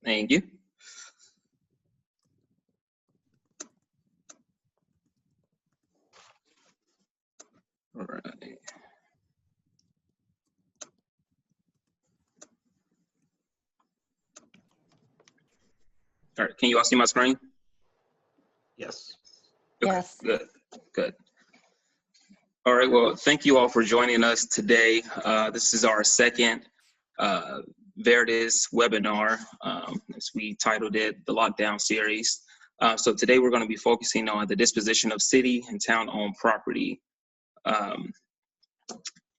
Thank you. All right. All right, can you all see my screen? Yes. Okay, Yes. good, good. All right, well, thank you all for joining us today. This is our second Veridus webinar, as we titled it, the Lockdown Series. So today we're going to be focusing on the disposition of city and town-owned property.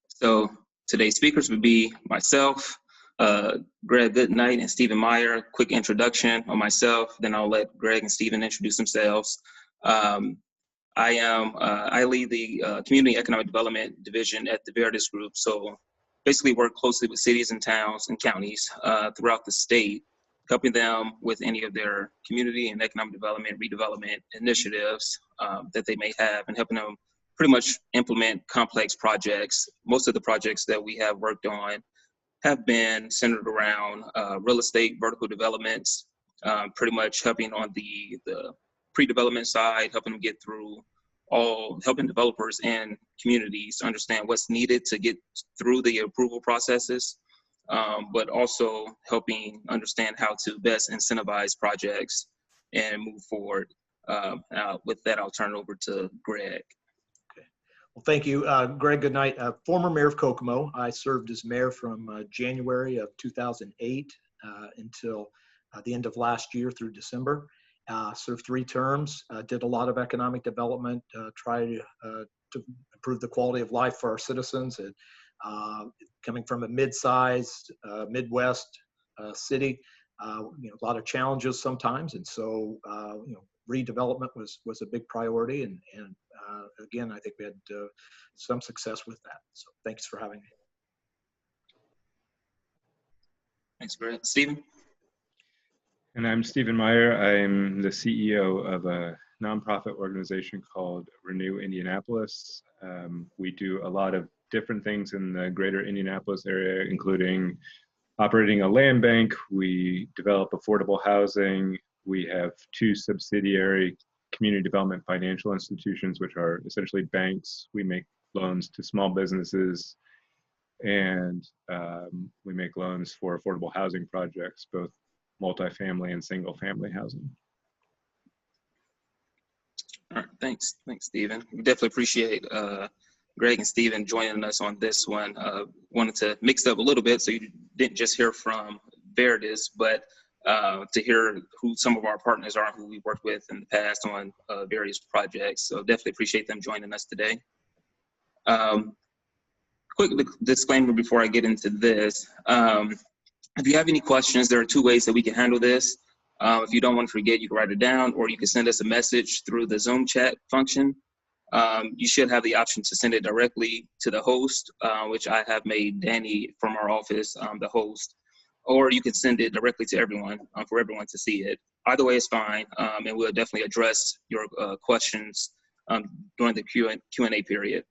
So today's speakers would be myself, Greg Goodnight and Stephen Meyer. Quick introduction on myself, then I'll let Greg and Stephen introduce themselves. I lead the Community Economic Development Division at the Veridus Group. So basically work closely with cities and towns and counties throughout the state, helping them with any of their community and economic development, redevelopment initiatives that they may have, and helping them pretty much implement complex projects. Most of the projects that we have worked on have been centered around real estate, vertical developments, pretty much helping on the pre-development side, helping them get through helping developers and communities understand what's needed to get through the approval processes, but also helping understand how to best incentivize projects and move forward. With that, I'll turn it over to Greg. Well, thank you. Greg Goodnight, former mayor of Kokomo. I served as mayor from January of 2008 until the end of last year through December. Served 3 terms, did a lot of economic development, tried to improve the quality of life for our citizens. Coming from a mid-sized Midwest city, a lot of challenges sometimes, and so redevelopment was a big priority, and again, I think we had some success with that. So thanks for having me. Thanks, Greg. Stephen? And I'm Stephen Meyer. I'm the CEO of a nonprofit organization called Renew Indianapolis. We do a lot of different things in the greater Indianapolis area, including operating a land bank. We develop affordable housing. We have 2 subsidiary community development financial institutions, which are essentially banks. We make loans to small businesses, and we make loans for affordable housing projects, both multifamily and single family housing. All right, thanks, Stephen. We definitely appreciate Greg and Stephen joining us on this one. Wanted to mix it up a little bit so you didn't just hear from Veridus, but to hear who some of our partners are, who we worked with in the past on various projects. So definitely appreciate them joining us today. Quick disclaimer before I get into this. If you have any questions, there are 2 ways that we can handle this. If you don't want to forget, you can write it down, or you can send us a message through the Zoom chat function. You should have the option to send it directly to the host, which I have made Danny from our office the host, or you can send it directly to everyone for everyone to see it. Either way is fine, and we'll definitely address your questions during the Q&A period.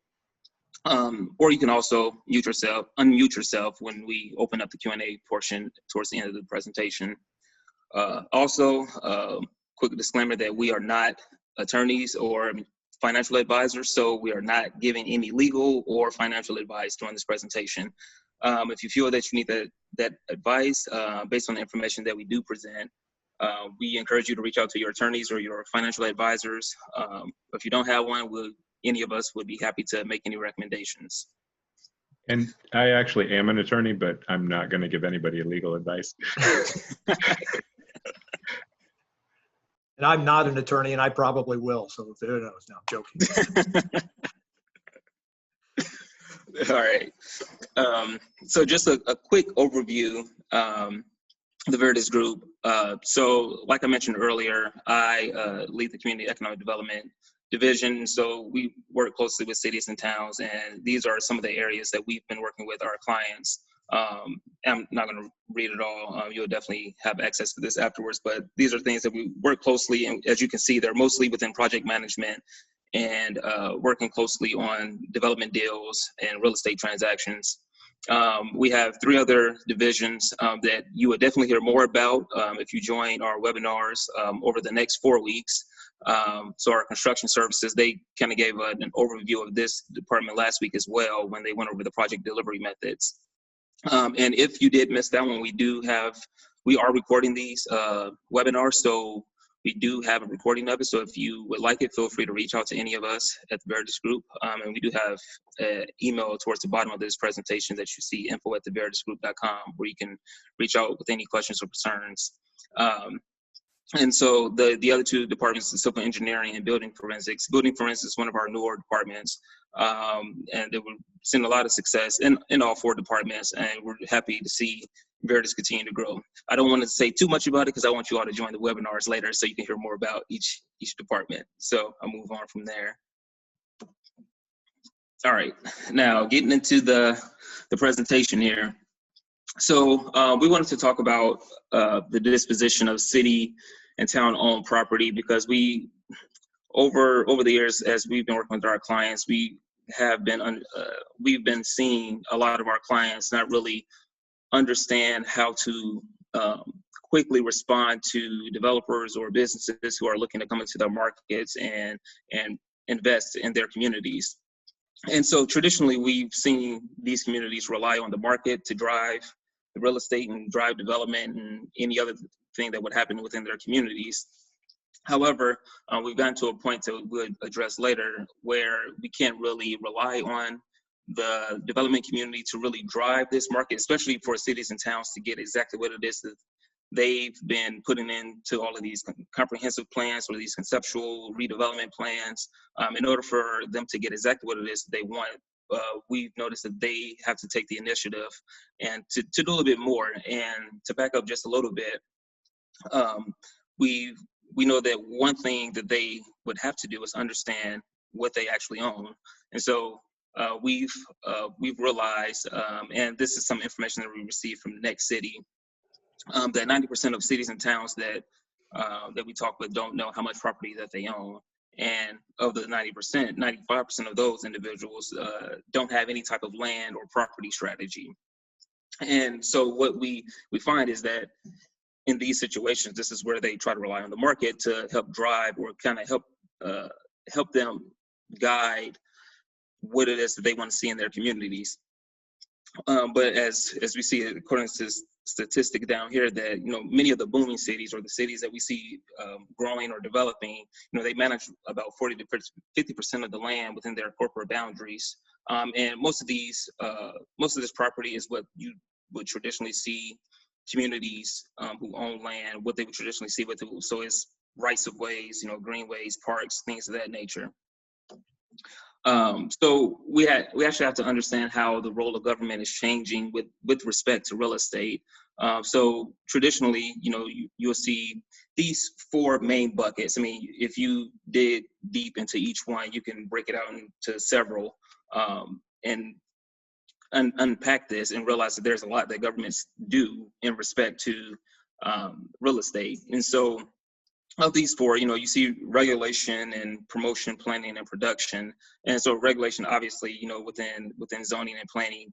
Or you can also unmute yourself when we open up the Q&A portion towards the end of the presentation. Also, quick disclaimer that we are not attorneys or financial advisors, so we are not giving any legal or financial advice during this presentation. If you feel that you need that advice based on the information that we do present, we encourage you to reach out to your attorneys or your financial advisors. If you don't have one, any of us would be happy to make any recommendations. And I actually am an attorney, but I'm not going to give anybody legal advice. And I'm not an attorney, and I probably will. So who knows? No, I'm joking. All right. So just a quick overview, the Veridus Group. So like I mentioned earlier, I lead the Community Economic Development Division. So we work closely with cities and towns, and these are some of the areas that we've been working with our clients. I'm not going to read it all. You'll definitely have access to this afterwards, but these are things that we work closely, and as you can see, they're mostly within project management and working closely on development deals and real estate transactions. We have 3 other divisions that you would definitely hear more about if you join our webinars over the next 4 weeks. So our construction services, they kind of gave an overview of this department last week as well when they went over the project delivery methods. And if you did miss that one, we are recording these webinars, so we do have a recording of it. So if you would like it, feel free to reach out to any of us at the Veridus Group. And we do have an email towards the bottom of this presentation that you see, info@theveridusgroup.com, where you can reach out with any questions or concerns. And so the other 2 departments, the civil engineering and building forensics. Building forensics is one of our newer departments, and they were seeing a lot of success in all 4 departments, and we're happy to see Veridus continue to grow. I don't want to say too much about it because I want you all to join the webinars later so you can hear more about each department. So I'll move on from there. All right, now getting into the presentation here. So we wanted to talk about the disposition of city and town-owned property, because we, over the years, as we've been working with our clients, we've been seeing a lot of our clients not really understand how to quickly respond to developers or businesses who are looking to come into their markets and invest in their communities. And so traditionally, we've seen these communities rely on the market to drive the real estate and drive development and any other thing that would happen within their communities. However, we've gotten to a point that we'll address later where we can't really rely on the development community to really drive this market, especially for cities and towns to get exactly what it is that they've been putting into all of these comprehensive plans or these conceptual redevelopment plans. In order for them to get exactly what it is that they want, we've noticed that they have to take the initiative and to do a little bit more. And to back up just a little bit, we know that one thing that they would have to do is understand what they actually own. And so we've realized, and this is some information that we received from Next City, that 90% of cities and towns that we talk with don't know how much property that they own. And of the 90%, 95% of those individuals don't have any type of land or property strategy. And so what we find is that in these situations, this is where they try to rely on the market to help drive or kind of help them guide what it is that they want to see in their communities. But as we see, according to this statistic down here, that many of the booming cities or the cities that we see growing or developing, they manage about 40 to 50% of the land within their corporate boundaries. And most of this property is what you would traditionally see communities who own land, what they would traditionally see with it. So it's rights of ways, greenways, parks, things of that nature. So we actually have to understand how the role of government is changing with respect to real estate. So traditionally, you'll see these 4 main buckets. I mean, if you dig deep into each one, you can break it out into several and unpack this and realize that there's a lot that governments do in respect to real estate. And so of these 4, you see regulation and promotion, planning, and production. And so regulation, obviously, within zoning and planning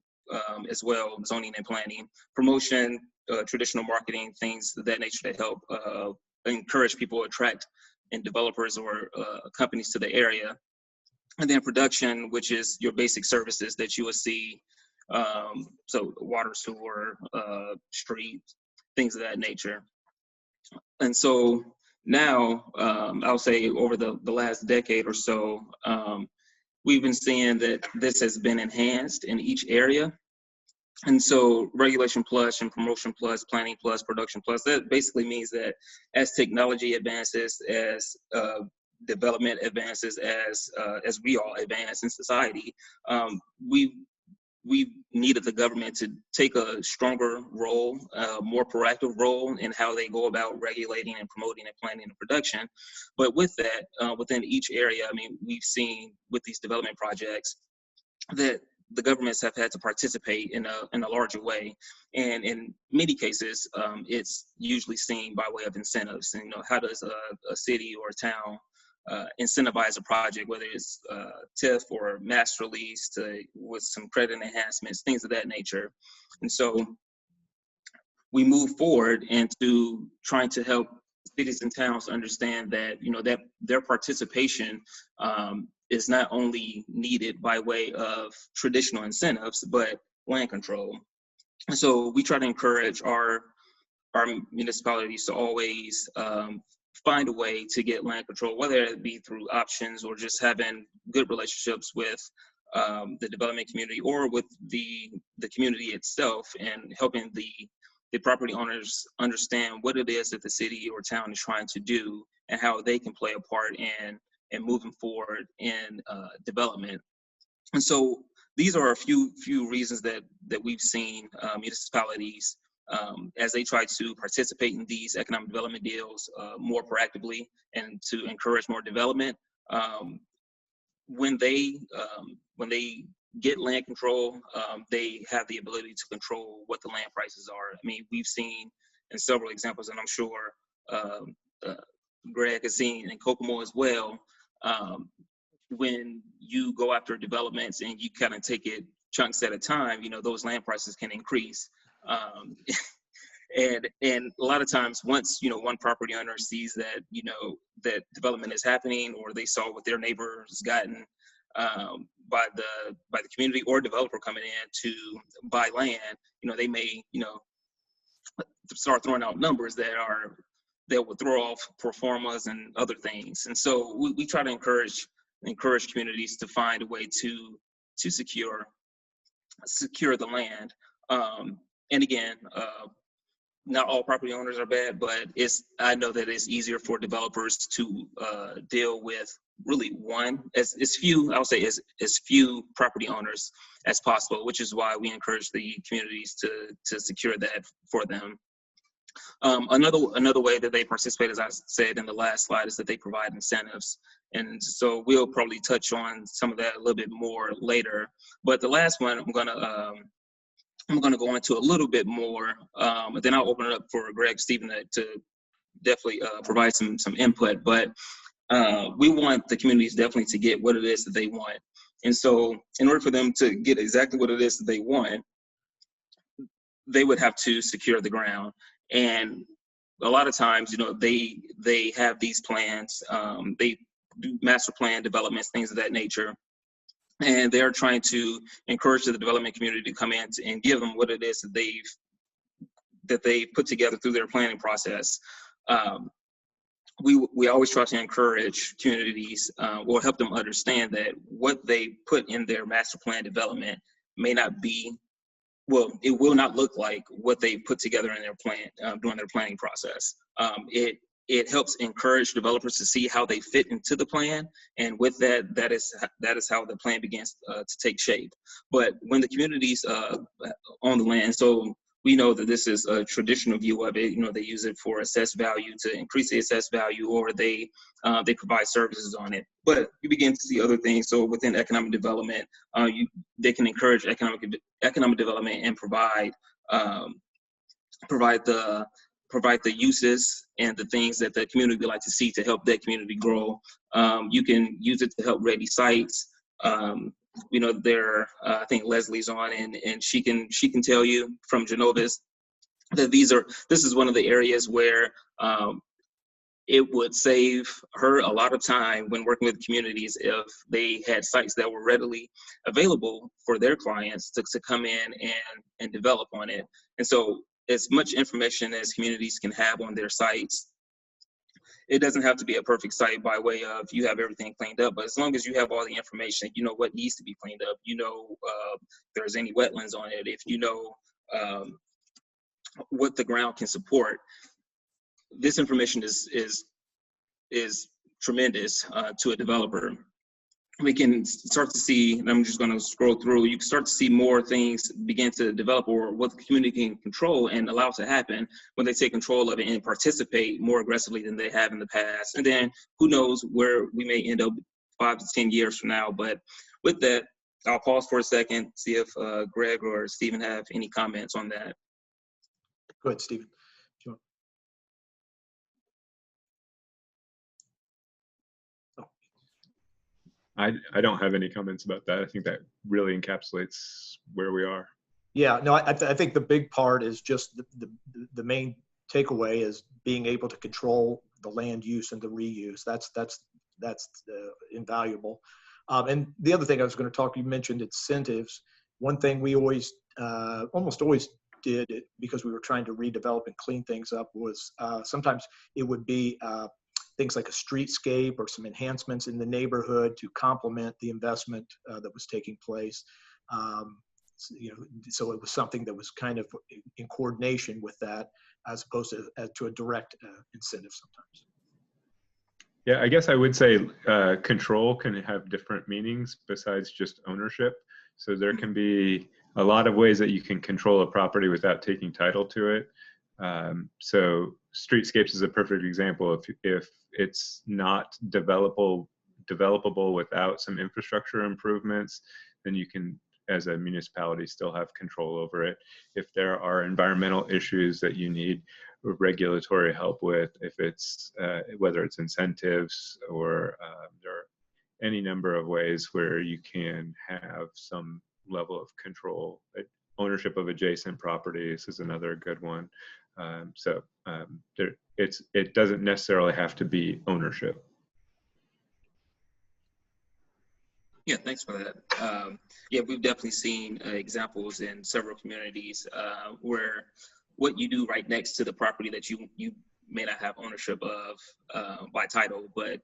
as well, zoning and planning. Promotion, traditional marketing, things of that nature that help encourage people, attract and developers or companies to the area. And then production, which is your basic services that you will see, so water, sewer, streets, things of that nature. And so now, I'll say over the last decade or so, we've been seeing that this has been enhanced in each area. And so regulation plus and promotion plus, planning plus, production plus, that basically means that as technology advances, as development advances, as we all advance in society, we needed the government to take a stronger role, a more proactive role in how they go about regulating and promoting and planning and production. But with that, within each area, I mean, we've seen with these development projects that the governments have had to participate in a larger way. And in many cases, it's usually seen by way of incentives. And, how does a city or a town incentivize a project, whether it's TIF or master lease with some credit enhancements, things of that nature. And so we move forward into trying to help cities and towns understand that, that their participation is not only needed by way of traditional incentives, but land control. And so we try to encourage our municipalities to always find a way to get land control, whether it be through options or just having good relationships with the development community or with the community itself, and helping the property owners understand what it is that the city or town is trying to do and how they can play a part in moving forward in development. And so these are a few reasons that we've seen municipalities as they try to participate in these economic development deals more proactively and to encourage more development. When they get land control, they have the ability to control what the land prices are. I mean, we've seen in several examples, and I'm sure Greg has seen in Kokomo as well, when you go after developments and you kind of take it chunks at a time, those land prices can increase. And a lot of times, once one property owner sees that that development is happening, or they saw what their neighbors gotten by the community or developer coming in to buy land, they may start throwing out numbers that will throw off pro formas and other things. And so we try to encourage communities to find a way to secure the land. And again, not all property owners are bad, but I know that it's easier for developers to deal with really as few property owners as possible, which is why we encourage the communities to secure that for them. Another way that they participate, as I said in the last slide, is that they provide incentives. And so we'll probably touch on some of that a little bit more later. But the last one, I'm gonna go into a little bit more, and then I'll open it up for Greg, Stephen to definitely provide some input. But we want the communities definitely to get what it is that they want. And so in order for them to get exactly what it is that they want, they would have to secure the ground. And a lot of times, they have these plans, they do master plan developments, things of that nature. And they're trying to encourage the development community to come in and give them what it is that they've put together through their planning process. We always try to encourage communities or help them understand that what they put in their master plan development may not be, it will not look like what they put together in their plan during their planning process. It helps encourage developers to see how they fit into the plan, and with that is how the plan begins to take shape. But when the communities on the land, so we know that this is a traditional view of it. They use it for assessed value, to increase the assessed value, or they provide services on it. But you begin to see other things. So within economic development, they can encourage economic development and provide the uses and the things that the community would like to see to help that community grow. You can use it to help ready sites. I think Leslie's on, and she can tell you from Genova's that this is one of the areas where it would save her a lot of time when working with communities if they had sites that were readily available for their clients to come in and develop on it. And so as much information as communities can have on their sites, it doesn't have to be a perfect site by way of you have everything cleaned up, but as long as you have all the information, what needs to be cleaned up, if there's any wetlands on it, if what the ground can support, this information is tremendous to a developer. We can start to see, and I'm just going to scroll through, you can start to see more things begin to develop, or what the community can control and allow to happen when they take control of it and participate more aggressively than they have in the past. And then who knows where we may end up 5 to 10 years from now. But with that, I'll pause for a second, see if Greg or Stephen have any comments on that. Go ahead, Stephen. I don't have any comments about that. I think that really encapsulates where we are. Yeah, no, I think the big part is just the main takeaway is being able to control the land use and the reuse. That's invaluable. And the other thing I was going to talk, you mentioned incentives. One thing we always, almost always did it because we were trying to redevelop and clean things up was sometimes it would be things like a streetscape or some enhancements in the neighborhood to complement the investment that was taking place. So it was something that was kind of in coordination with that, as opposed to a direct incentive sometimes. Yeah, I guess I would say control can have different meanings besides just ownership. So there can be a lot of ways that you can control a property without taking title to it. So streetscapes is a perfect example. If it's not developable without some infrastructure improvements, then you can, as a municipality, still have control over it. If there are environmental issues that you need regulatory help with, if it's whether it's incentives or there are any number of ways where you can have some level of control. Ownership of adjacent properties is another good one. It doesn't necessarily have to be ownership. Yeah, thanks for that. Yeah, we've definitely seen examples in several communities where what you do right next to the property that you may not have ownership of by title, but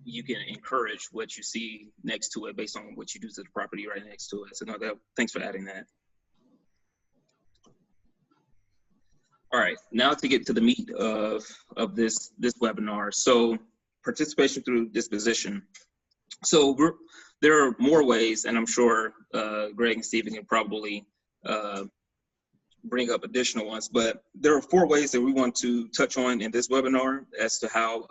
you can encourage what you see next to it based on what you do to the property right next to it. So no, thanks for adding that. All right, now to get to the meat of this webinar. So participation through disposition. So there are more ways, and I'm sure Greg and Stephen can probably bring up additional ones, but there are 4 ways that we want to touch on in this webinar as to how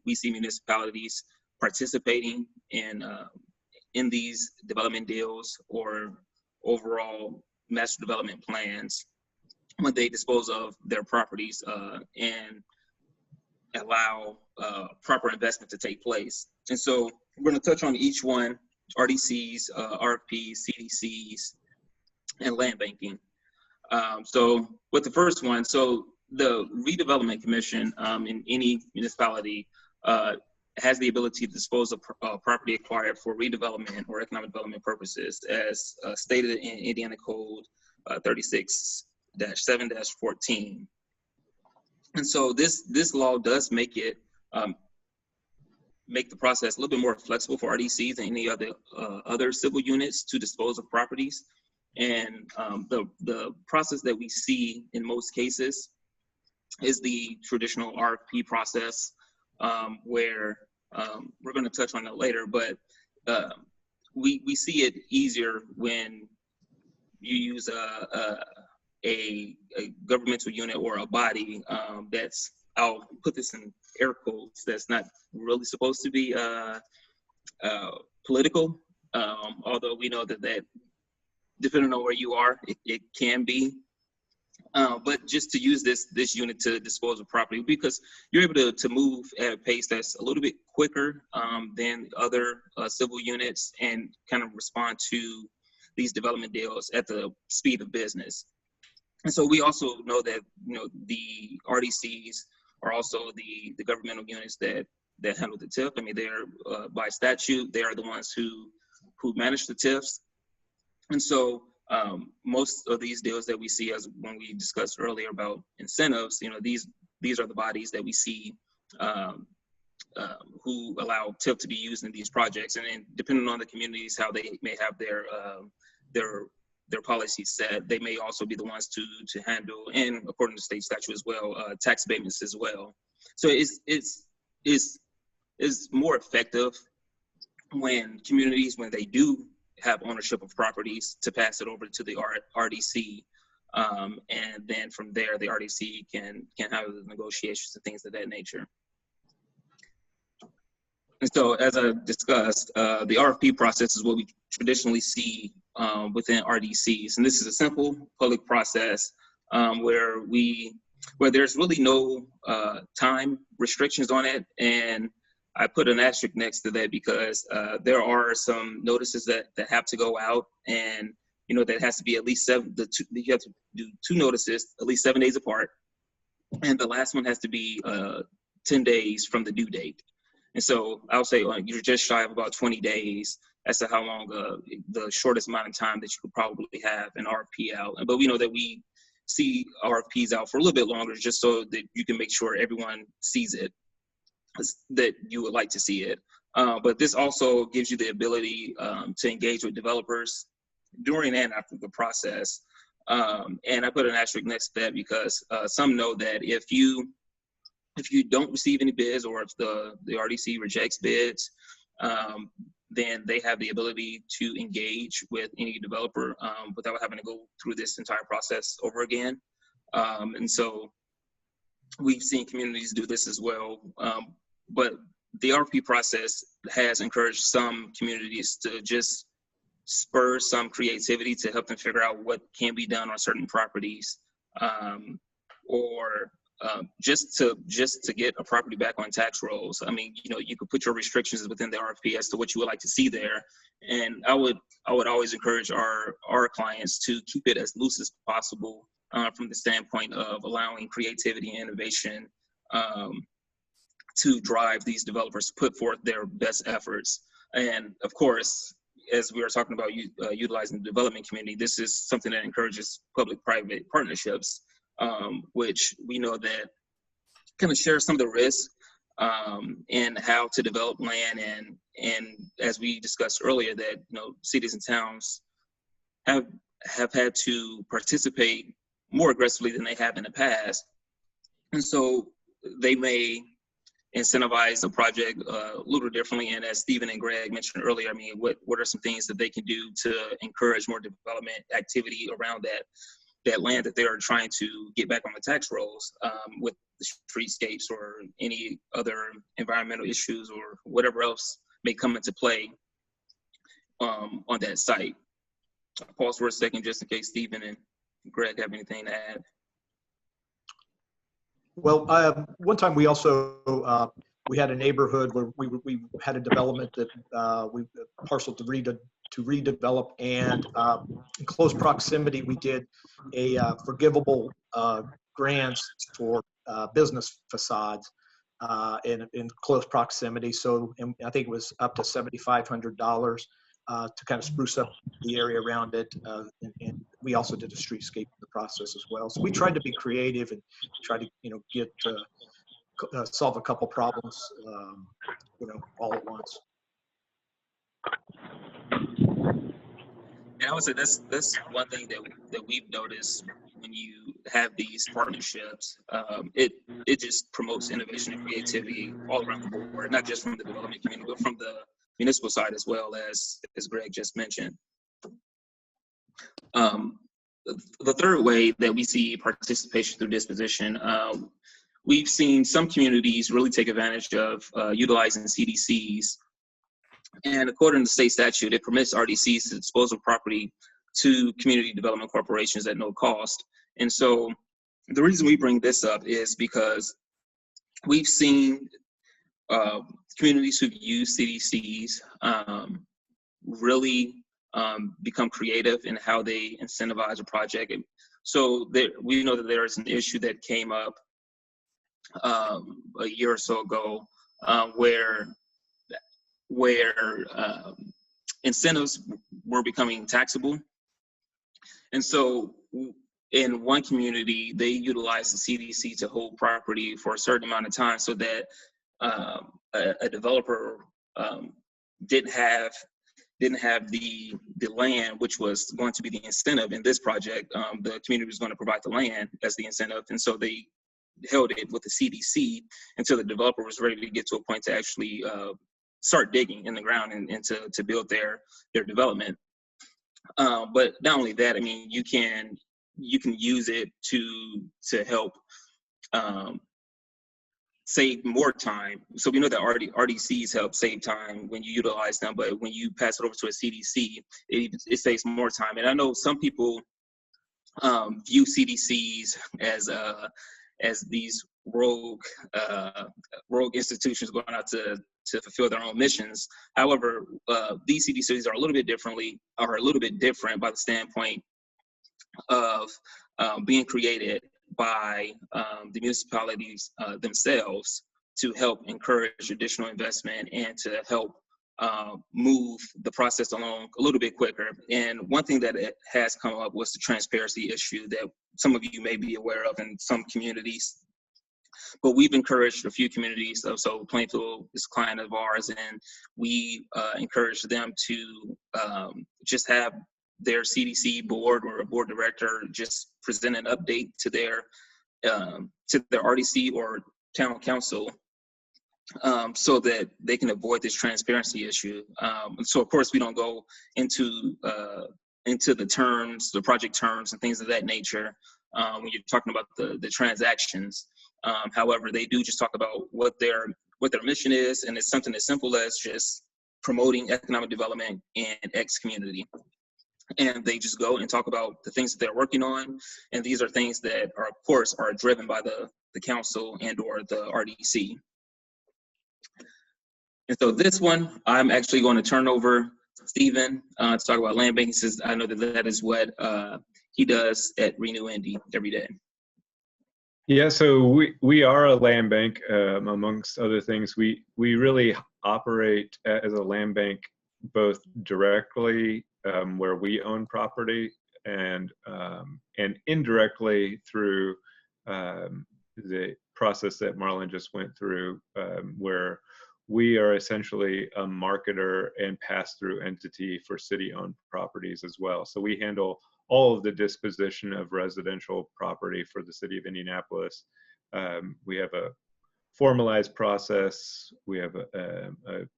we see municipalities participating in these development deals or overall master development plans when they dispose of their properties and allow proper investment to take place. And so we're going to touch on each one: RDCs, RFPs, CDCs, and land banking. So with the first one, so the Redevelopment Commission in any municipality has the ability to dispose of property acquired for redevelopment or economic development purposes, as stated in Indiana Code 36-7-14. And so this law does make it make the process a little bit more flexible for RDCs and any other civil units to dispose of properties. And the process that we see in most cases is the traditional RFP process, where we're going to touch on that later, but we see it easier when you use a governmental unit or a body that's, I'll put this in air quotes, that's not really supposed to be political, although we know that depending on where you are, it can be. But just to use this unit to dispose of property, because you're able to move at a pace that's a little bit quicker than other civil units and kind of respond to these development deals at the speed of business. And so we also know that the RDCs are also the governmental units that handle the TIF. I mean, they're by statute, they are the ones who manage the TIFs. And so most of these deals that we see, as when we discussed earlier about incentives, these are the bodies that we see who allow TIF to be used in these projects. And then depending on the communities, how they may have their policies set, they may also be the ones to handle, and according to state statute as well, tax abatements as well. So it's more effective when communities, when they do have ownership of properties, to pass it over to the RDC, and then from there the RDC can have the negotiations and things of that nature. And so, as I discussed, the RFP process is what we traditionally see within RDCs, and this is a simple public process where there's really no time restrictions on it, and I put an asterisk next to that because there are some notices that have to go out, and that has to be at least you have to do 2 notices at least 7 days apart, and the last one has to be 10 days from the due date. And so I'll say you're just shy of about 20 days as to how long the shortest amount of time that you could probably have an RFP out. But we know that we see RFPs out for a little bit longer just so that you can make sure everyone sees it, that you would like to see it. But this also gives you the ability to engage with developers during and after the process. And I put an asterisk next to that because some know that if you don't receive any bids, or if the RDC rejects bids, then they have the ability to engage with any developer without having to go through this entire process over again. And so we've seen communities do this as well. But the RFP process has encouraged some communities to just spur some creativity to help them figure out what can be done on certain properties, or just to get a property back on tax rolls. I mean, you could put your restrictions within the RFP as to what you would like to see there. And I would always encourage our clients to keep it as loose as possible from the standpoint of allowing creativity and innovation to drive these developers to put forth their best efforts. And of course, as we were talking about utilizing the development community, this is something that encourages public-private partnerships, which we know that kind of share some of the risks in how to develop land, and as we discussed earlier, that cities and towns have had to participate more aggressively than they have in the past, and so they may incentivize a project a little differently. And as Stephen and Greg mentioned earlier, I mean, what are some things that they can do to encourage more development activity around that land that they are trying to get back on the tax rolls, with the streetscapes or any other environmental issues or whatever else may come into play on that site. I'll pause for a second just in case Stephen and Greg have anything to add. Well, one time we also we had a neighborhood where we had a development that we parcel to redevelop, and in close proximity we did a forgivable grants for business facades in close proximity. So I think it was up to $7,500 to kind of spruce up the area around it, and we also did a streetscape in the process as well. So we tried to be creative and try to get solve a couple problems all at once. And I would say that's one thing that we've noticed when you have these partnerships. It just promotes innovation and creativity all around the board, not just from the development community, but from the municipal side as well, as Greg just mentioned. The third way that we see participation through disposition, we've seen some communities really take advantage of utilizing CDCs. And according to state statute, it permits RDCs to dispose of property to community development corporations at no cost. And so the reason we bring this up is because we've seen communities who've used CDCs really become creative in how they incentivize a project. And so we know that there is an issue that came up a year or so ago where incentives were becoming taxable. And so in one community, they utilized the CDC to hold property for a certain amount of time so that a developer didn't have the land, which was going to be the incentive in this project. The community was going to provide the land as the incentive, and so they held it with the CDC until the developer was ready to get to a point to actually start digging in the ground and to build their development. But not only that, I mean, you can use it to help save more time. So we know that RDCs help save time when you utilize them, but when you pass it over to a CDC, it saves more time. And I know some people view CDCs as these rogue rogue institutions going out to fulfill their own missions. However, these CDCs are a little bit different by the standpoint of being created by the municipalities themselves to help encourage additional investment and to help move the process along a little bit quicker. And one thing that it has come up was the transparency issue that some of you may be aware of in some communities. But we've encouraged a few communities, so Plainfield is a client of ours, and we encourage them to just have their CDC board or a board director just present an update to their RDC or town council, so that they can avoid this transparency issue. So of course we don't go into the terms, the project terms and things of that nature when you're talking about the transactions. However, they do just talk about what their mission is, and it's something as simple as just promoting economic development in X community. And they just go and talk about the things that they're working on, and these are things that are, of course, are driven by the council and or the RDC. And so this one, I'm actually going to turn over to Stephen to talk about land banking, since I know that that is what he does at Renew Indy every day. Yeah, so we are a land bank, amongst other things. We really operate as a land bank both directly where we own property and indirectly through the process that Marlon just went through, where we are essentially a marketer and pass-through entity for city-owned properties as well. So we handle all of the disposition of residential property for the city of Indianapolis. We have a formalized process. We have a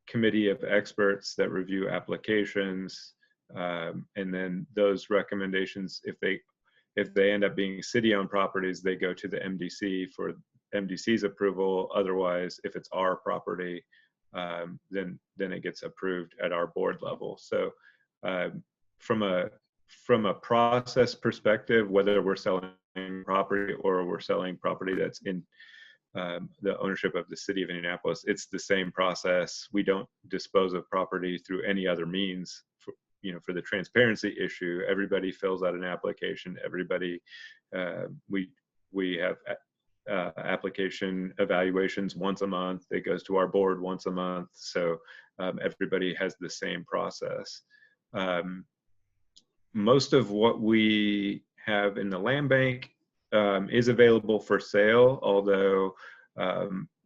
committee of experts that review applications, and then those recommendations, if they end up being city-owned properties, they go to the MDC for MDC's approval. Otherwise, if it's our property, then it gets approved at our board level. So from a process perspective, whether we're selling property or we're selling property that's in the ownership of the city of Indianapolis, it's the same process. We don't dispose of property through any other means. For the transparency issue, everybody fills out an application. Everybody, we have application evaluations once a month. It goes to our board once a month. So everybody has the same process. Most of what we have in the land bank is available for sale, although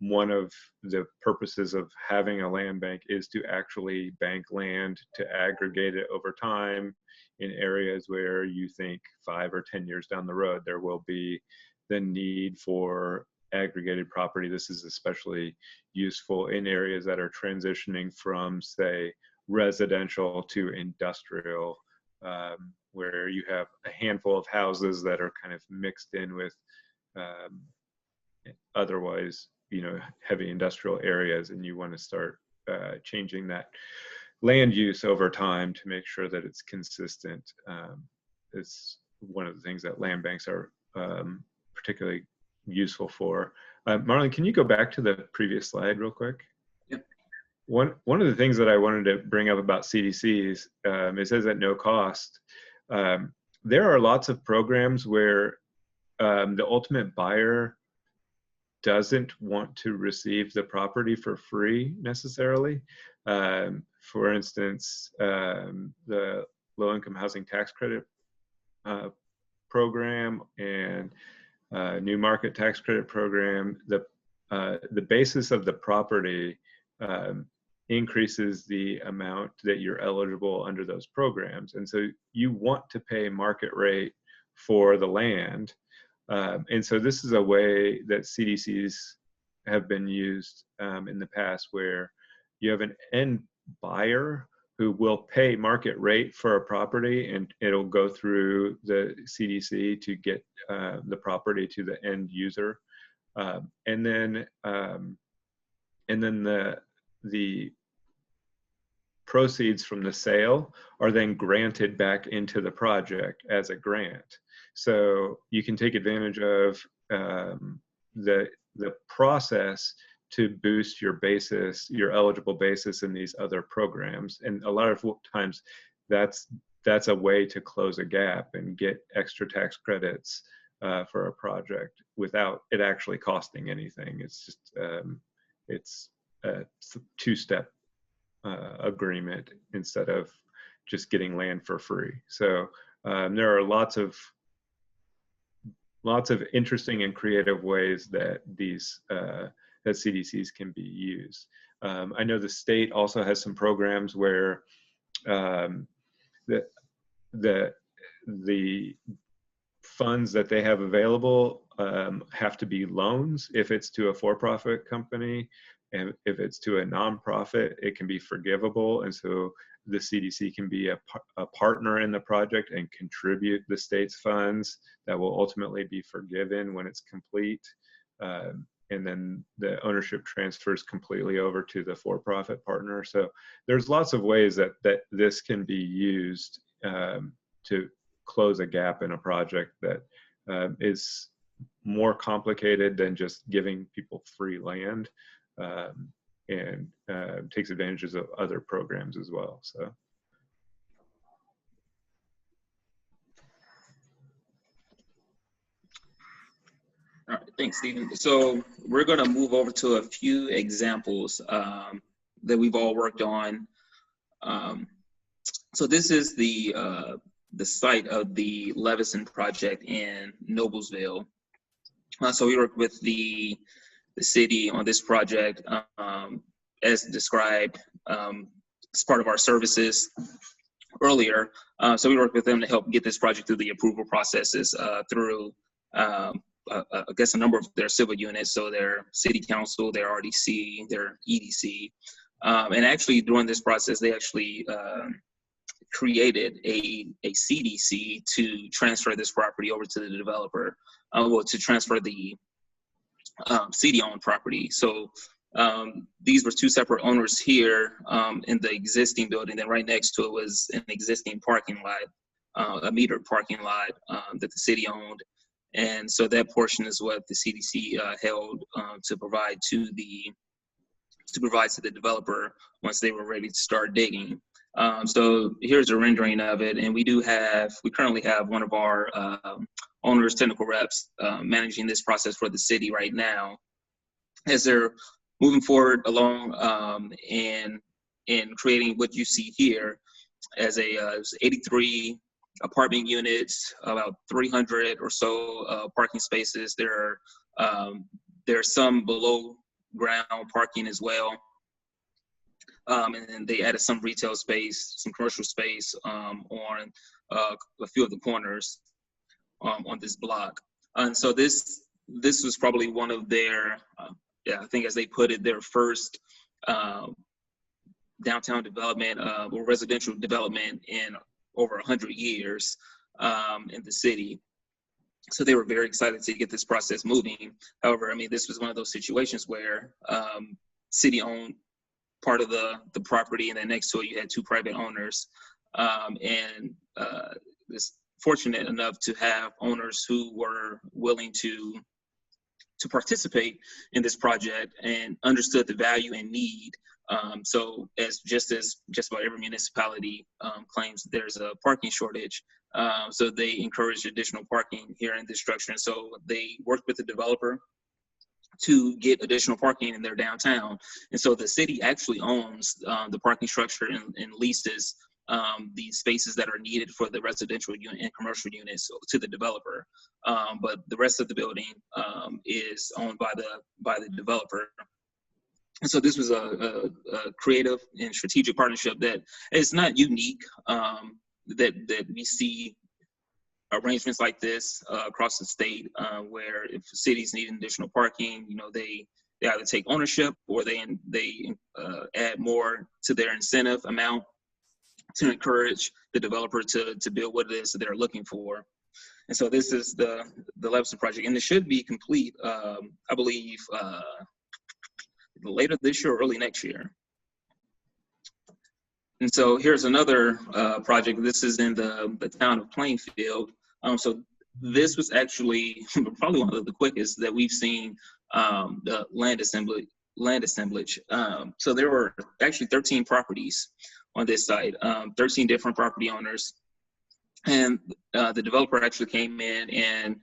one of the purposes of having a land bank is to actually bank land to aggregate it over time in areas where you think 5 or 10 years down the road there will be the need for aggregated property. This is especially useful in areas that are transitioning from, say, residential to industrial, where you have a handful of houses that are kind of mixed in with otherwise, heavy industrial areas, and you want to start changing that land use over time to make sure that it's consistent. It's one of the things that land banks are particularly useful for. Marlon, can you go back to the previous slide real quick? Yep. One of the things that I wanted to bring up about CDCs, it says at no cost. There are lots of programs where the ultimate buyer doesn't want to receive the property for free necessarily. For instance, the low-income housing tax credit program and new market tax credit program, the basis of the property increases the amount that you're eligible under those programs. And so you want to pay market rate for the land. And so this is a way that CDCs have been used in the past, where you have an end buyer who will pay market rate for a property, and it'll go through the CDC to get the property to the end user. And then the proceeds from the sale are then granted back into the project as a grant. So you can take advantage of the process to boost your basis, your eligible basis in these other programs. And a lot of times that's a way to close a gap and get extra tax credits for a project without it actually costing anything. It's just, it's a two-step agreement instead of just getting land for free. So there are lots of interesting and creative ways that these that CDCs can be used. I know the state also has some programs where the funds that they have available have to be loans if it's to a for-profit company, and if it's to a nonprofit, it can be forgivable. And so the CDC can be a partner in the project and contribute the state's funds that will ultimately be forgiven when it's complete. And then the ownership transfers completely over to the for-profit partner. So there's lots of ways that this can be used to close a gap in a project that is more complicated than just giving people free land, and takes advantages of other programs as well. So. All right, thanks, Stephen. So we're going to move over to a few examples that we've all worked on. So this is the site of the Levison project in Noblesville. So we work with the city on this project as described as part of our services earlier. So we work with them to help get this project through the approval processes through I guess a number of their civil units, so their city council, their RDC, their EDC. And actually during this process, they actually created a CDC to transfer this property over to the developer, well, to transfer the city-owned property. So these were two separate owners here in the existing building. Then right next to it was an existing parking lot, a metered parking lot that the city owned. And so that portion is what the CDC held to provide to the developer once they were ready to start digging. So here's a rendering of it, and we currently have one of our owners, technical reps, managing this process for the city right now, as they're moving forward along in creating what you see here as 83 apartment units, about 300 or so parking spaces. There's some below ground parking as well. And then they added some retail space, some commercial space on a few of the corners on this block. And so this was probably one of their, I think as they put it, their first downtown development or residential development in over 100 years in the city. So they were very excited to get this process moving. However, I mean, this was one of those situations where city owned part of the property, and then next to it you had two private owners, and was fortunate enough to have owners who were willing to participate in this project and understood the value and need. So as just about every municipality claims there's a parking shortage, so they encourage additional parking here in this structure. And so they worked with the developer to get additional parking in their downtown. And so the city actually owns the parking structure and leases the spaces that are needed for the residential unit and commercial units to the developer. But the rest of the building is owned by the developer. And so this was a creative and strategic partnership that is not unique, that we see arrangements like this across the state, where if cities need additional parking, they either take ownership or they add more to their incentive amount to encourage the developer to build what it is that they're looking for. And so this is the Levison project, and it should be complete, I believe, later this year or early next year. And so here's another project. This is in the town of Plainfield. So this was actually probably one of the quickest that we've seen, the land assemblage. So there were actually 13 properties on this site, 13 different property owners. And the developer actually came in and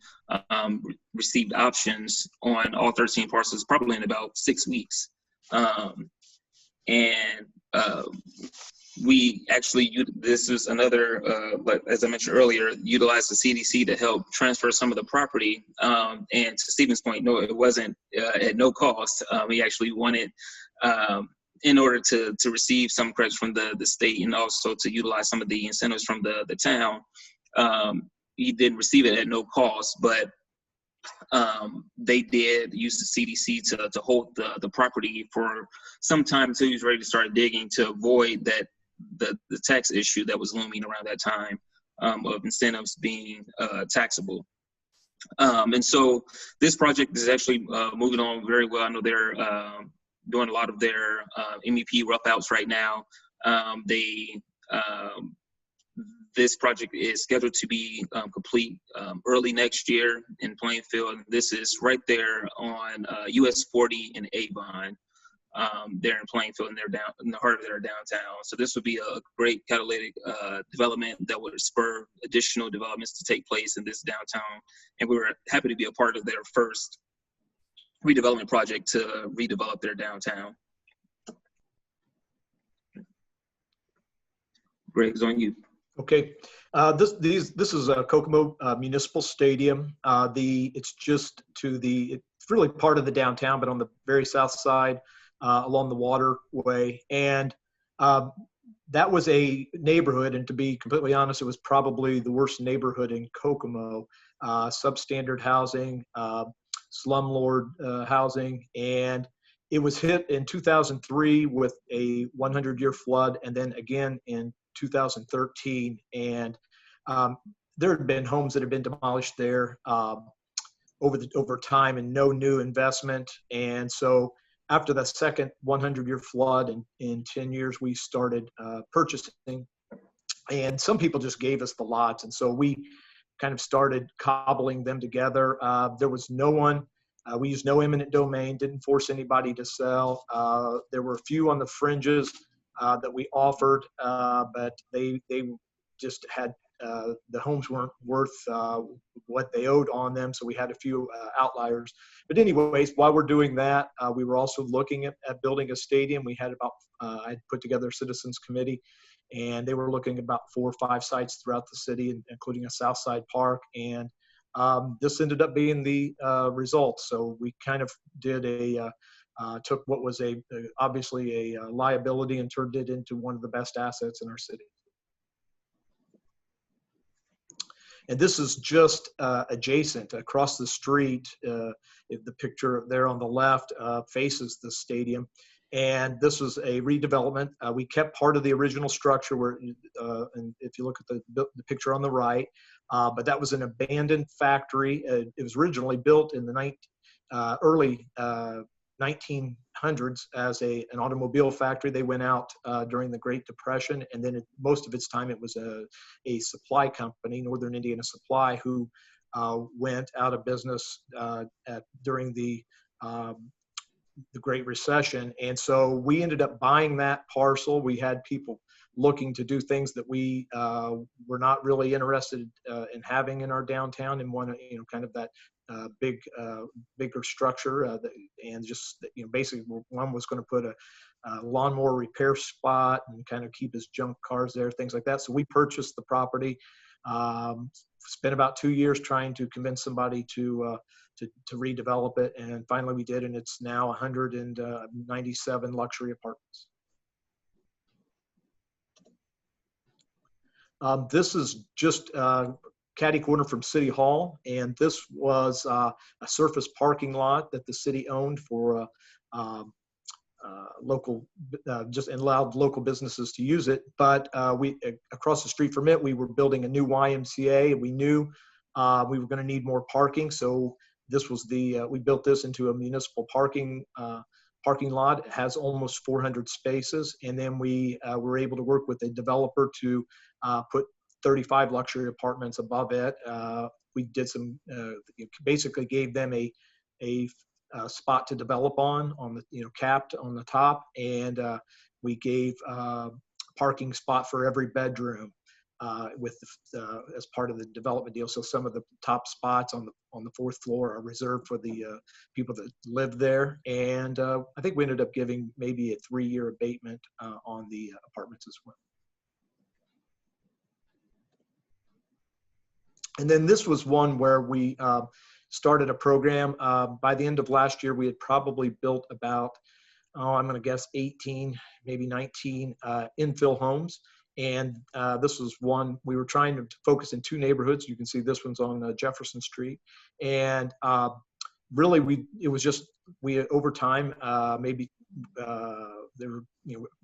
received options on all 13 parcels, probably in about 6 weeks. And we actually, this is another, as I mentioned earlier, utilized the CDC to help transfer some of the property. And to Stephen's point, no, it wasn't at no cost. We actually wanted, in order to receive some credits from the state and also to utilize some of the incentives from the town. He didn't receive it at no cost, but they did use the CDC to hold the property for some time until he was ready to start digging to avoid that the tax issue that was looming around that time, of incentives being taxable. And so this project is actually moving on very well. I know they're doing a lot of their MEP rough outs right now. This project is scheduled to be complete early next year in Plainfield. This is right there on US 40 and Avon. There in Plainfield, and they're down in the heart of their downtown. So this would be a great catalytic development that would spur additional developments to take place in this downtown. And we were happy to be a part of their first redevelopment project to redevelop their downtown. Greg, it's on you. Okay, this is a Kokomo Municipal Stadium. It's just to it's really part of the downtown, but on the very south side, along the waterway. And that was a neighborhood, and to be completely honest, it was probably the worst neighborhood in Kokomo. Substandard housing, slumlord housing, and it was hit in 2003 with a 100-year flood, and then again in 2013. And there had been homes that had been demolished there over time, and no new investment. And so after the second 100-year flood in 10 years, we started purchasing, and some people just gave us the lots. And so we kind of started cobbling them together. There was no one, we used no eminent domain, didn't force anybody to sell. There were a few on the fringes that we offered, but they just had, the homes weren't worth what they owed on them, so we had a few outliers. But anyways, while we're doing that, we were also looking at building a stadium. We had about, I put together a citizens committee, and they were looking at about 4 or 5 sites throughout the city, including a South Side Park. And this ended up being the result. So we kind of did took what was obviously a liability and turned it into one of the best assets in our city. And this is just adjacent, across the street. The picture there on the left faces the stadium. And this was a redevelopment. We kept part of the original structure, where, and if you look at the picture on the right, but that was an abandoned factory. It was originally built in the early 1900s as an automobile factory. They went out during the Great Depression, and then most of its time it was a supply company, Northern Indiana Supply, who went out of business during the Great Recession. And so we ended up buying that parcel. We had people looking to do things that we were not really interested in having in our downtown, and wanted, kind of that bigger structure, and just, basically one was going to put a lawnmower repair spot and kind of keep his junk cars there, things like that. So we purchased the property, spent about 2 years trying to convince somebody to redevelop it, and finally we did, and it's now 197 luxury apartments. This is just catty corner from City Hall, and this was a surface parking lot that the city owned for local, just allowed local businesses to use it. But we, across the street from it, we were building a new YMCA. We knew we were going to need more parking, so this was we built this into a municipal parking lot. It has almost 400 spaces, and then we were able to work with a developer to put 35 luxury apartments above it, we did some, basically gave them a spot to develop on the, capped on the top. And we gave parking spot for every bedroom as part of the development deal. So some of the top spots on the fourth floor are reserved for the people that live there. And I think we ended up giving maybe a 3-year abatement on the apartments as well. And then this was one where we started a program. By the end of last year, we had probably built about, I'm going to guess 18, maybe 19 infill homes. And this was one, we were trying to focus in 2 neighborhoods. You can see this one's on Jefferson Street. And really, it was just, over time, maybe there were,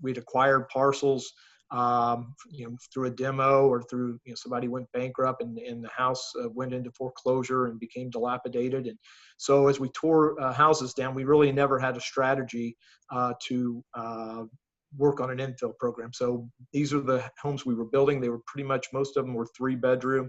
we'd acquired parcels, through a demo or through, somebody went bankrupt and the house went into foreclosure and became dilapidated. And so as we tore houses down, we really never had a strategy to work on an infill program. So these are the homes we were building. They were pretty much, most of them were 3-bedroom,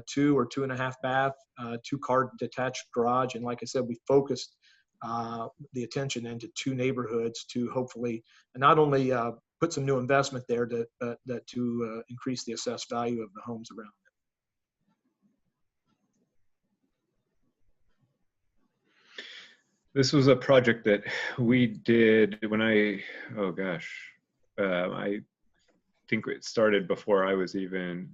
2 or 2.5 bath, 2-car detached garage. And like I said, we focused the attention into 2 neighborhoods to hopefully not only put some new investment there, but to increase the assessed value of the homes around them. This was a project that we did when I think it started before I was even,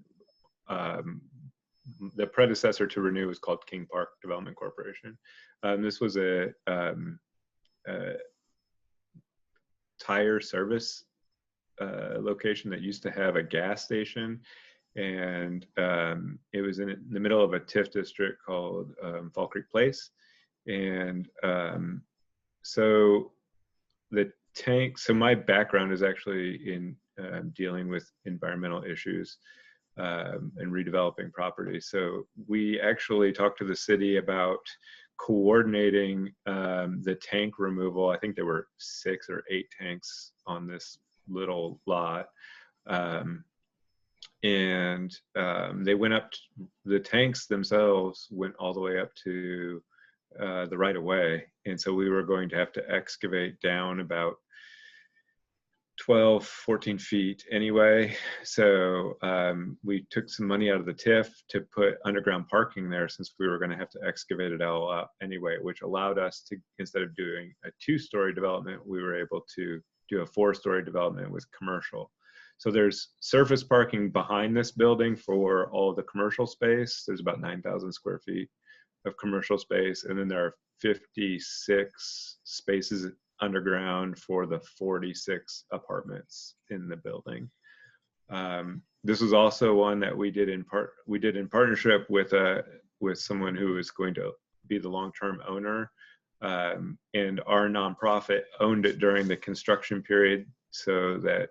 the predecessor to Renew was called King Park Development Corporation. This was a tire service location that used to have a gas station, and it was in the middle of a TIF district called Fall Creek Place. And so my background is actually in dealing with environmental issues and redeveloping property. So we actually talked to the city about coordinating the tank removal. I think there were 6 or 8 tanks on this little lot. And they went up, the tanks themselves went all the way up to the right of way. And so we were going to have to excavate down about 12, 14 feet anyway. So we took some money out of the TIF to put underground parking there, since we were going to have to excavate it all up anyway, which allowed us to, instead of doing a 2-story development, we were able to do a 4-story development with commercial. So there's surface parking behind this building for all of the commercial space. There's about 9,000 square feet of commercial space. And then there are 56 spaces underground for the 46 apartments in the building. This was also one that we did in partnership with someone who is going to be the long-term owner. And our nonprofit owned it during the construction period, so that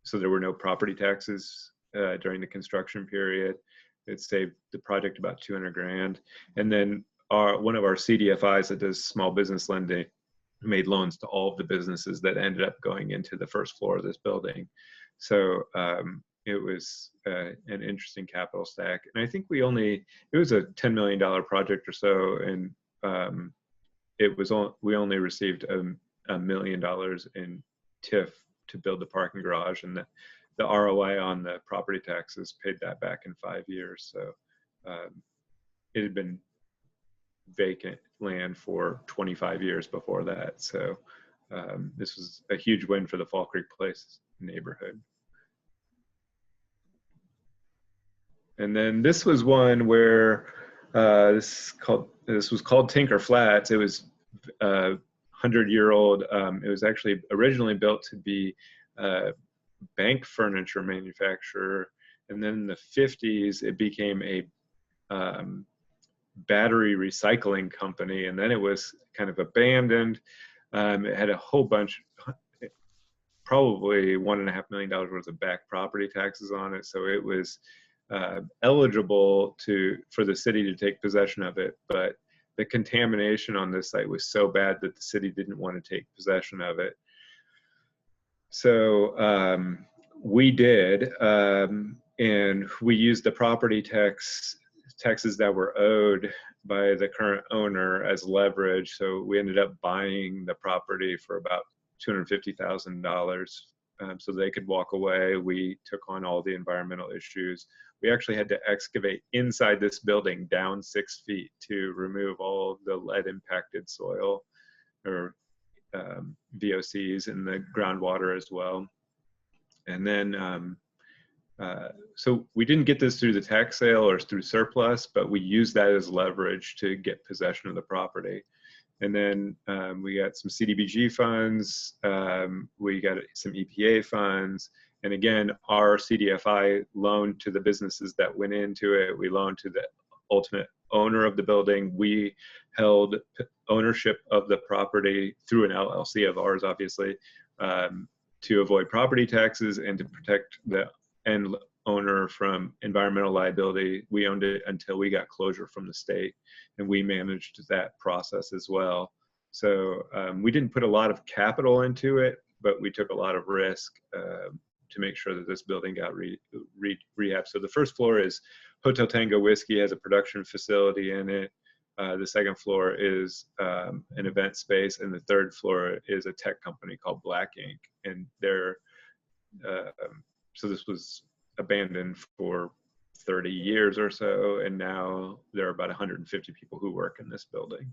so there were no property taxes during the construction period. It saved the project about $200,000. And then one of our CDFIs that does small business lending made loans to all of the businesses that ended up going into the first floor of this building. So it was an interesting capital stack. And I think it was a $10 million project or so. And we only received $1 million in TIF to build the parking garage, and the ROI on the property taxes paid that back in 5 years. So it had been vacant land for 25 years before that. So this was a huge win for the Fall Creek Place neighborhood. And then this was one where this was called Tinker Flats. It was 100-year-old. It was actually originally built to be a bank furniture manufacturer, and then in the 50s it became a battery recycling company, and then it was kind of abandoned. It had a whole bunch, probably $1.5 million worth of back property taxes on it, so it was eligible for the city to take possession of it, but the contamination on this site was so bad that the city didn't want to take possession of it. So we did, And we used the property taxes that were owed by the current owner as leverage. So we ended up buying the property for about $250,000 so they could walk away. We took on all the environmental issues. We actually had to excavate inside this building down 6 feet to remove all of the lead impacted soil or VOCs in the groundwater as well. And then so we didn't get this through the tax sale or through surplus, but we used that as leverage to get possession of the property. And then we got some CDBG funds, we got some EPA funds, and again, our CDFI loaned to the businesses that went into it. We loaned to the ultimate owner of the building. We held ownership of the property through an LLC of ours, obviously, to avoid property taxes and to protect the end owner from environmental liability. We owned it until we got closure from the state, and we managed that process as well. So we didn't put a lot of capital into it, but we took a lot of risk to make sure that this building got rehabbed. So the first floor is Hotel Tango Whiskey, has a production facility in it. The second floor is an event space, and the third floor is a tech company called Black Ink. And they're so this was abandoned for 30 years or so, and now there are about 150 people who work in this building.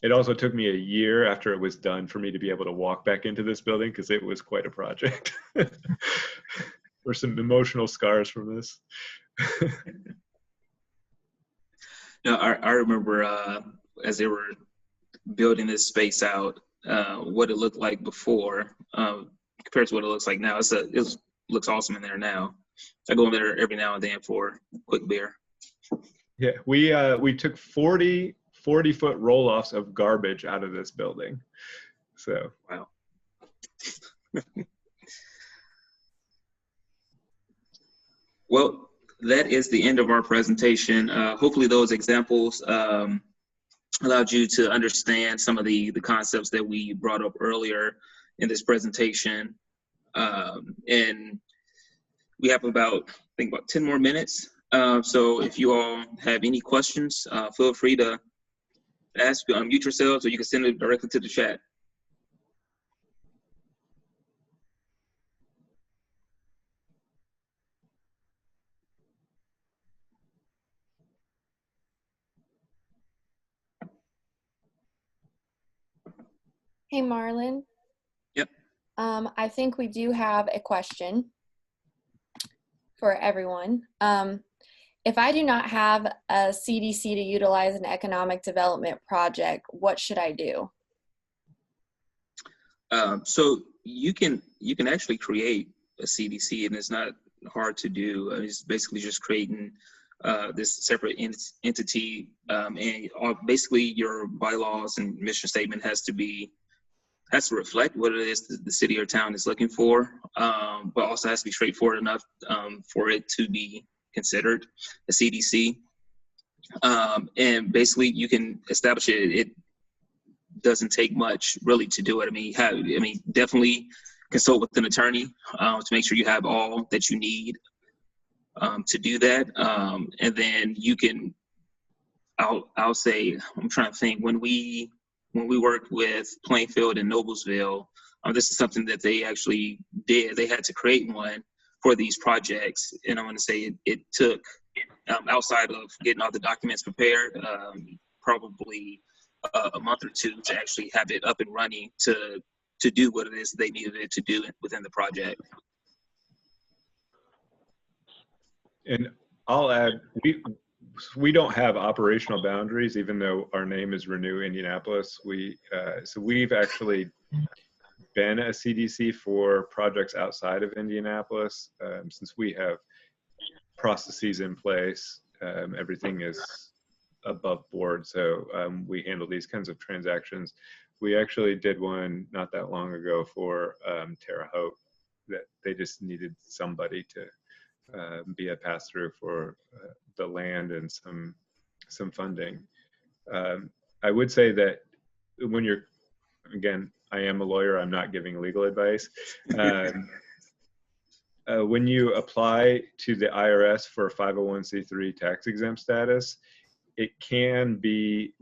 It also took me a year after it was done for me to be able to walk back into this building because it was quite a project. There's some emotional scars from this. No, I remember as they were building this space out, what it looked like before compared to what it looks like now. It looks awesome in there now. I go in there every now and then for a quick beer. Yeah, we took 40-foot roll-offs of garbage out of this building. So wow. Well, that is the end of our presentation. Hopefully those examples allowed you to understand some of the concepts that we brought up earlier in this presentation. And we have about 10 more minutes. So if you all have any questions, feel free to ask, unmute yourselves, or you can send it directly to the chat. Hey, Marlon. Yep. I think we do have a question for everyone. If I do not have a CDC to utilize an economic development project, what should I do? So you can actually create a CDC, and it's not hard to do. It's basically just creating this separate entity, and basically your bylaws and mission statement has to reflect what it is the city or town is looking for, but also has to be straightforward enough for it to be considered a CDC. And basically you can establish it. It doesn't take much really to do it. I mean, definitely consult with an attorney to make sure you have all that you need to do that. And then you can, I'll say, I'm trying to think, when we worked with Plainfield and Noblesville, this is something that they actually did. They had to create one for these projects. And I want to say it took, outside of getting all the documents prepared, probably a month or two to actually have it up and running to do what it is they needed it to do within the project. And I'll add, we don't have operational boundaries, even though our name is Renew Indianapolis. So we've actually been a CDC for projects outside of Indianapolis. Since we have processes in place, everything is above board. So we handle these kinds of transactions. We actually did one not that long ago for Terre Haute, that they just needed somebody to be a pass-through for the land and some funding. I would say that when you're, again, I am a lawyer, I'm not giving legal advice. when you apply to the IRS for a 501c3 tax exempt status, it can be,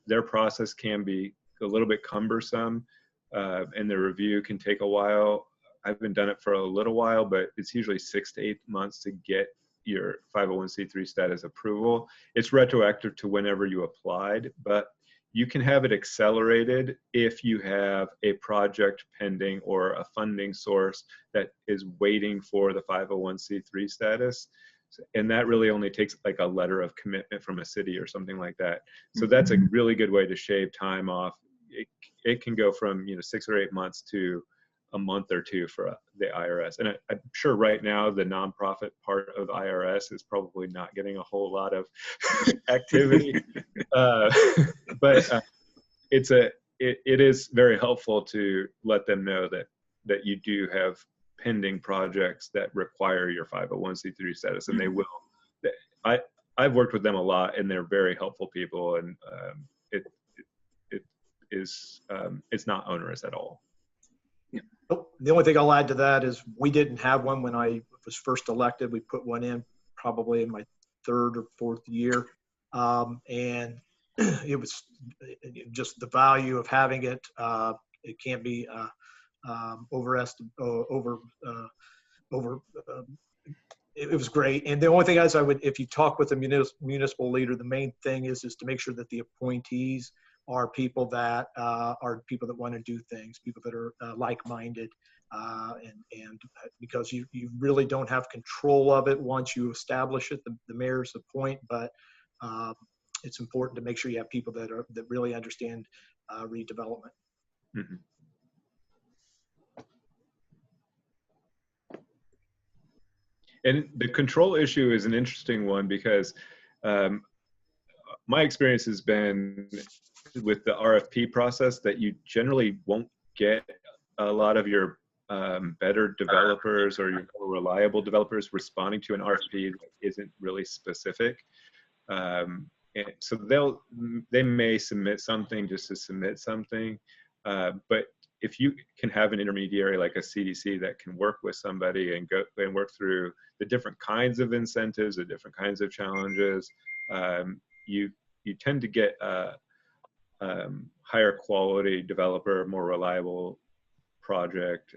their process can be a little bit cumbersome, and the review can take a while. I haven't done it for a little while, but it's usually 6 to 8 months to get your 501c3 status approval. It's retroactive to whenever you applied, but you can have it accelerated if you have a project pending or a funding source that is waiting for the 501c3 status. And that really only takes like a letter of commitment from a city or something like that. So that's a really good way to shave time off. It can go from 6 or 8 months to a month or two for the IRS. And I'm sure right now the nonprofit part of the IRS is probably not getting a whole lot of activity. But it is very helpful to let them know that you do have pending projects that require your 501c3 status, and they will. I've worked with them a lot, and they're very helpful people, and it's not onerous at all. The only thing I'll add to that is we didn't have one when I was first elected. We put one in probably in my 3rd or 4th year, and it was just the value of having it. It can't be it was great. And the only thing is, if you talk with a municipal leader, the main thing is to make sure that the appointees are people that want to do things, people that are like-minded, and because you really don't have control of it once you establish it. The mayors appoint, but it's important to make sure you have people that really understand redevelopment. Mm-hmm. And the control issue is an interesting one because my experience has been with the RFP process that you generally won't get a lot of your better developers or your more reliable developers responding to an RFP that isn't really specific. And so they may submit something just to submit something, but if you can have an intermediary like a CDC that can work with somebody and go and work through the different kinds of incentives, the different kinds of challenges, you tend to get a higher quality developer, more reliable project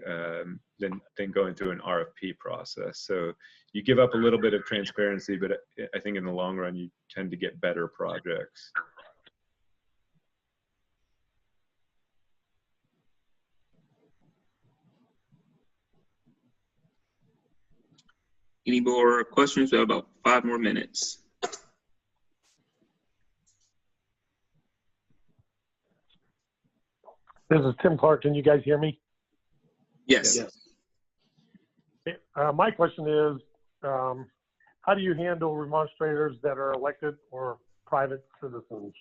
than going through an RFP process. So you give up a little bit of transparency, but I think in the long run you tend to get better projects. Any more questions? We have about 5 more minutes. This is Tim Clark. Can you guys hear me? Yes. Yes. My question is, how do you handle remonstrators that are elected or private citizens?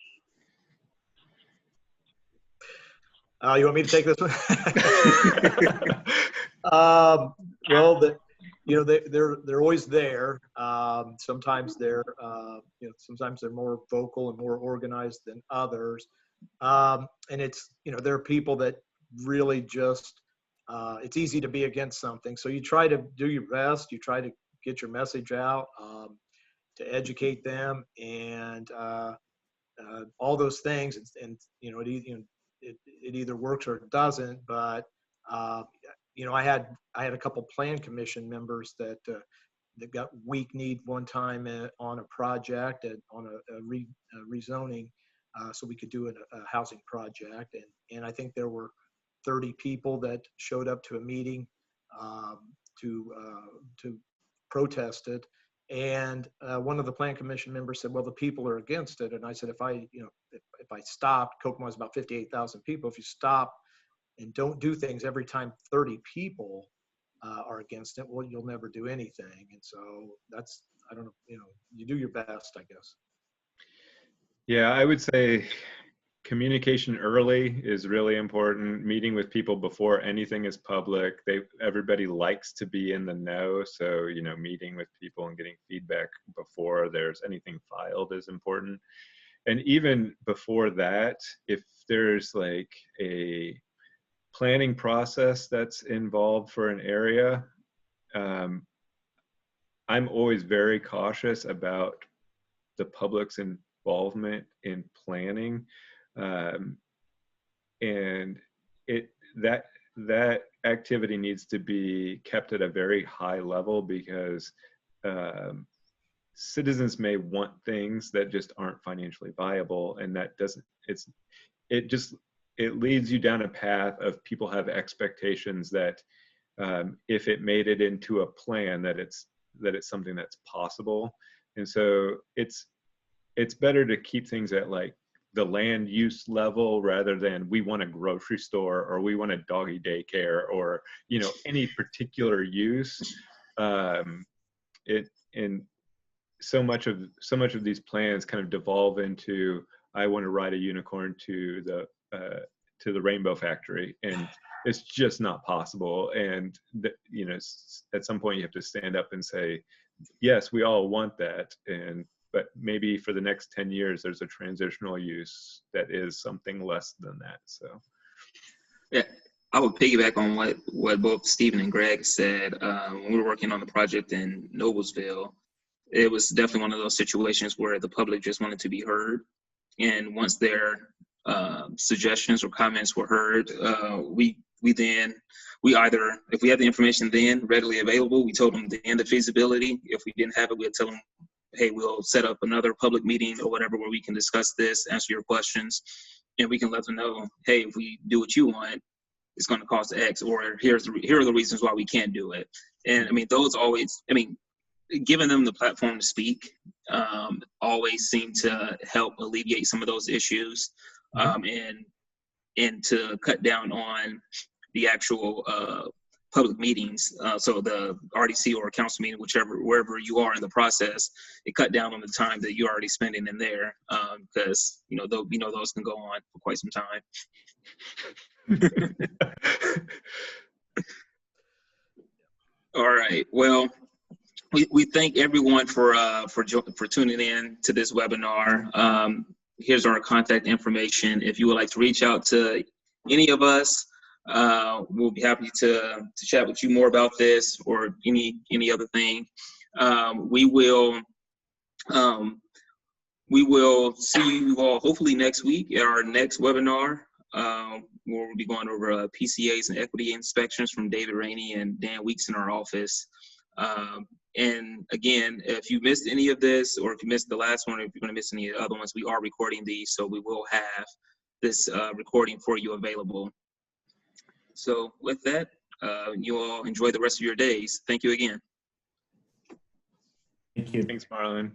You want me to take this one? Well, they're always there. Sometimes sometimes they're more vocal and more organized than others. And it's, there are people that really just, it's easy to be against something. So you try to do your best. You try to get your message out, to educate them and all those things. And it either works or it doesn't. But I had a couple plan commission members that got weak need one time on a project on a rezoning, so we could do a housing project, and I think there were 30 people that showed up to a meeting to protest it, and one of the plan commission members said, "Well, the people are against it," and I said, "If I stopped, Kokomo has about 58,000 people. If you stop and don't do things every time 30 people are against it, well, you'll never do anything." And so that's, I don't know, you do your best, I guess. Yeah, I would say communication early is really important. Meeting with people before anything is public. Everybody likes to be in the know. So, meeting with people and getting feedback before there's anything filed is important. And even before that, if there's like a planning process that's involved for an area, I'm always very cautious about the public's involvement in planning, and that activity needs to be kept at a very high level, because citizens may want things that just aren't financially viable, and that doesn't, it leads you down a path of people have expectations that if it made it into a plan, that it's something that's possible. And so it's better to keep things at like the land use level, rather than we want a grocery store or we want a doggy daycare, or, you know, any particular use. And so much of these plans kind of devolve into, I want to ride a unicorn to the rainbow factory, and it's just not possible. And you know, at some point you have to stand up and say, yes, we all want that, but maybe for the next 10 years there's a transitional use that is something less than that. So yeah, I would piggyback on what both Stephen and Greg said. When we were working on the project in Noblesville, it was definitely one of those situations where the public just wanted to be heard. And once their suggestions or comments were heard, we either, if we had the information then readily available, we told them the end of feasibility. If we didn't have it, we'd tell them, hey, we'll set up another public meeting or whatever where we can discuss this, answer your questions, and we can let them know, hey, if we do what you want, it's going to cost X, or here are the reasons why we can't do it. And I mean, those always, I mean, giving them the platform to speak always seem to help alleviate some of those issues, and to cut down on the actual public meetings. So the RDC or council meeting, wherever you are in the process, it cut down on the time that you're already spending in there, because those can go on for quite some time. All right. Well, we thank everyone for tuning in to this webinar. Here's our contact information. If you would like to reach out to any of us, we'll be happy to chat with you more about this or any other thing. We will see you all hopefully next week at our next webinar, where we'll be going over PCAs and equity inspections from David Rainey and Dan Weeks in our office. And again, if you missed any of this, or if you missed the last one, or if you're going to miss any of the other ones, we are recording these, so we will have this recording for you available. So with that, you all enjoy the rest of your days. Thank you again. Thank you. thanks, Marlon.